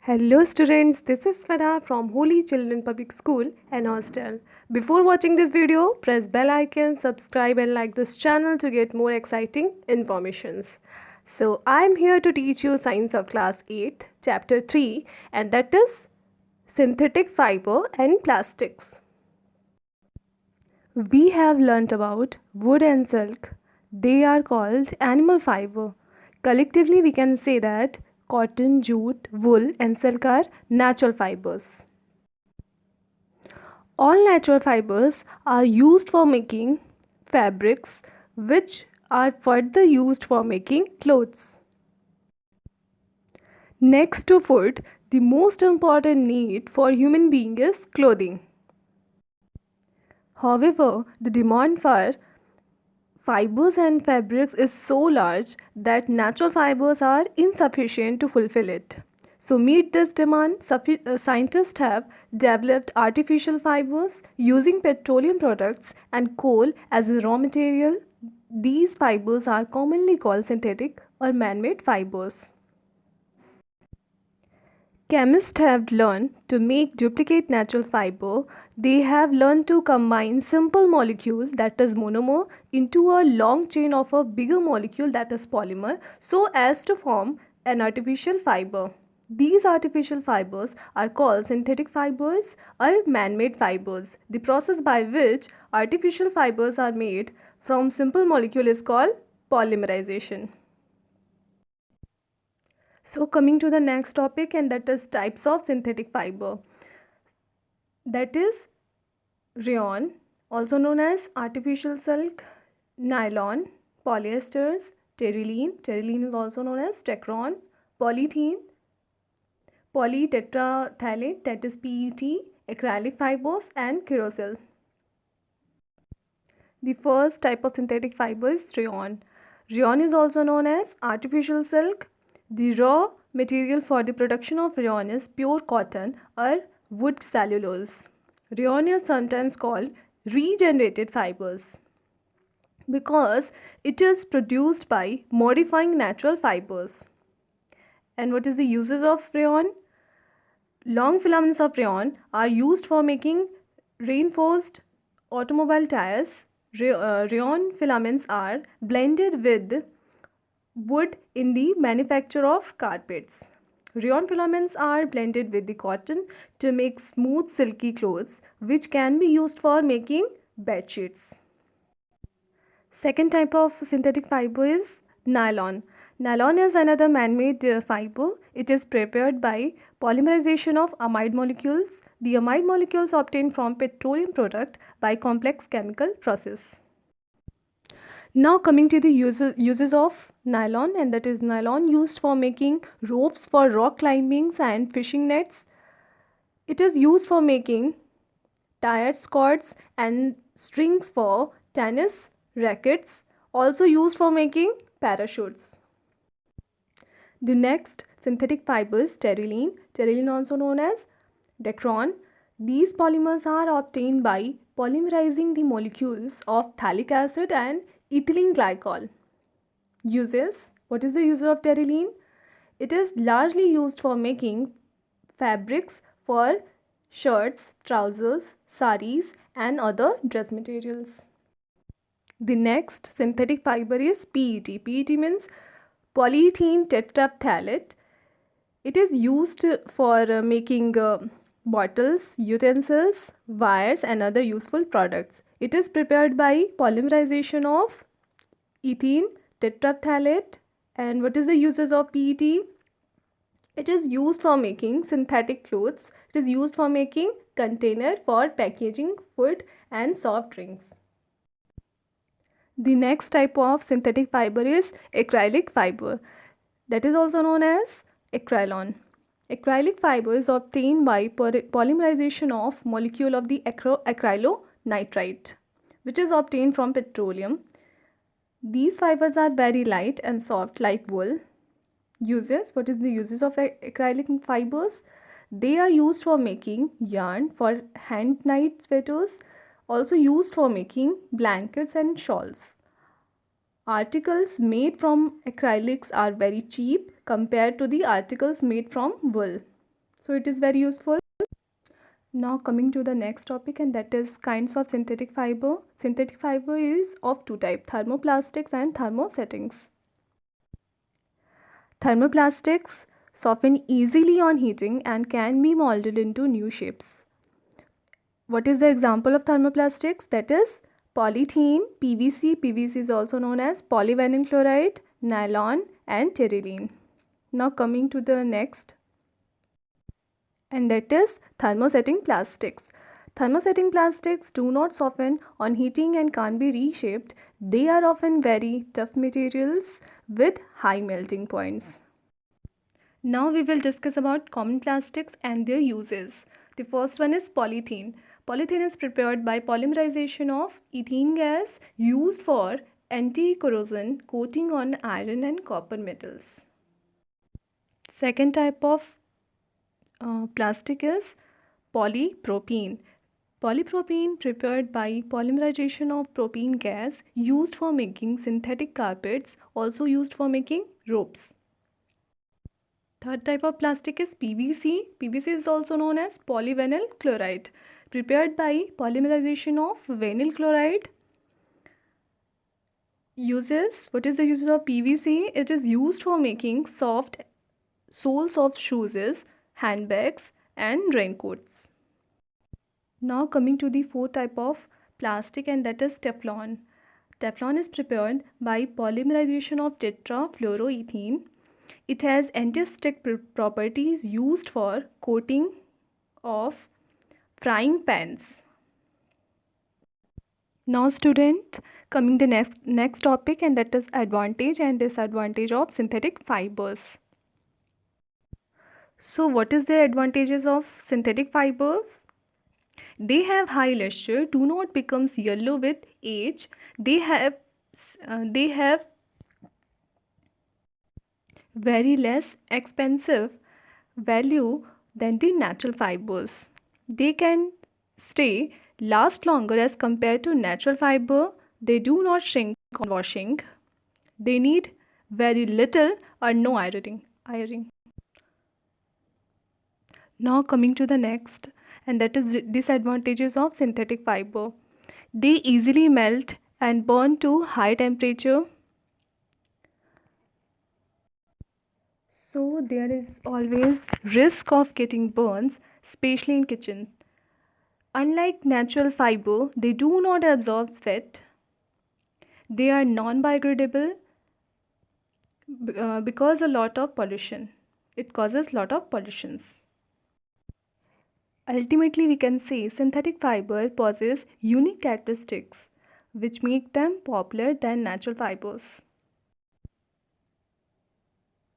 Hello students, this is Svada from Holy Children Public School and Hostel. Before watching this video, press bell icon, subscribe and like this channel to get more exciting informations. So I am here to teach you Science of Class 8, Chapter 3, and that is Synthetic Fiber and Plastics. We have learnt about wood and silk. They are called animal fiber. Collectively, we can say that cotton, jute, wool, and silk are natural fibers. All natural fibers are used for making fabrics, which are further used for making clothes. Next to food, the most important need for human being is clothing. However, the demand for fibers and fabrics is so large that natural fibers are insufficient to fulfill it. So, meet this demand, scientists have developed artificial fibers using petroleum products and coal as a raw material. These fibers are commonly called synthetic or man made fibers. Chemists have learned to make duplicate natural fiber. They have learned to combine simple molecule that is monomer into a long chain of a bigger molecule that is polymer so as to form an artificial fiber. These artificial fibers are called synthetic fibers or man-made fibers. The process by which artificial fibers are made from simple molecule is called polymerization. So coming to the next topic, and that is types of synthetic fiber. That is rayon, also known as artificial silk, nylon, polyesters, terylene. Terylene is also known as Tecron, polythene, polytetraphthalate, that is PET, acrylic fibers, and kerosene. The first type of synthetic fiber is rayon. Rayon is also known as artificial silk. The raw material for the production of rayon is pure cotton or wood cellulose. Rayon is sometimes called regenerated fibers because it is produced by modifying natural fibers. And what is the uses of rayon? Long filaments of rayon are used for making reinforced automobile tires. Rayon filaments are blended with wood in the manufacture of carpets. Rayon filaments are blended with the cotton to make smooth silky clothes which can be used for making bed sheets. Second type of synthetic fiber is nylon. Nylon is another man-made fiber. It is prepared by polymerization of amide molecules. The amide molecules obtained from petroleum product by complex chemical process. Now coming to the uses of nylon, and that is nylon used for making ropes for rock climbings and fishing nets. It is used for making tires, cords and strings for tennis rackets, also used for making parachutes. The next synthetic fiber is terylene. Terylene also known as Dacron. These polymers are obtained by polymerizing the molecules of phthalic acid and ethylene glycol. Uses. What is the use of terylene? It is largely used for making fabrics for shirts, trousers, saris and other dress materials. The next synthetic fiber is PET. PET means polyethylene tetraphthalate. It is used for making bottles, utensils, wires and other useful products. It is prepared by polymerization of ethene tetraphthalate. And what is the uses of PET? It is used for making synthetic clothes. It is used for making container for packaging food and soft drinks. The next type of synthetic fiber is acrylic fiber, that is also known as acrylon. Acrylic fiber is obtained by polymerization of molecule of the acrylonitride, which is obtained from petroleum. These fibers are very light and soft like wool. Uses. What is the uses of acrylic fibers? They are used for making yarn for hand knit sweaters, also used for making blankets and shawls. Articles made from acrylics are very cheap compared to the articles made from wool. So it is very useful. Now coming to the next topic, and that is kinds of synthetic fiber. Synthetic fiber is of two types, thermoplastics and thermosettings. Thermoplastics soften easily on heating and can be molded into new shapes. What is the example of thermoplastics? That is polythene, PVC. PVC is also known as polyvinyl chloride, nylon and terylene. Now coming to the next, and that is thermosetting plastics. Thermosetting plastics do not soften on heating and can't be reshaped. They are often very tough materials with high melting points. Now we will discuss about common plastics and their uses. The first one is polythene. Polythene is prepared by polymerization of ethene gas used for anti-corrosion coating on iron and copper metals. Second type of plastic is polypropylene. Polypropylene prepared by polymerization of propylene gas used for making synthetic carpets, also used for making ropes. Third type of plastic is PVC. PVC is also known as polyvinyl chloride, prepared by polymerization of vinyl chloride. Uses, what is the use of PVC? It is used for making soft soles of shoes, handbags and raincoats. Now coming to the fourth type of plastic, and that is Teflon. Teflon is prepared by polymerization of tetrafluoroethene. It has anti-stick properties used for coating of frying pans. Now student, coming the next topic, and that is advantage and disadvantage of synthetic fibers. So what is the advantages of synthetic fibers? They have high luster, do not become yellow with age. They have very less expensive value than the natural fibers. They can last longer as compared to natural fiber. They do not shrink on washing. They need very little or no ironing. Now coming to the next, and that is disadvantages of synthetic fiber. They easily melt and burn to high temperature. So there is always risk of getting burns, especially in kitchen. Unlike natural fiber, they do not absorb sweat. They are non-biodegradable because a lot of pollution. It causes lot of pollutions. Ultimately, we can say synthetic fiber possess unique characteristics which make them popular than natural fibers.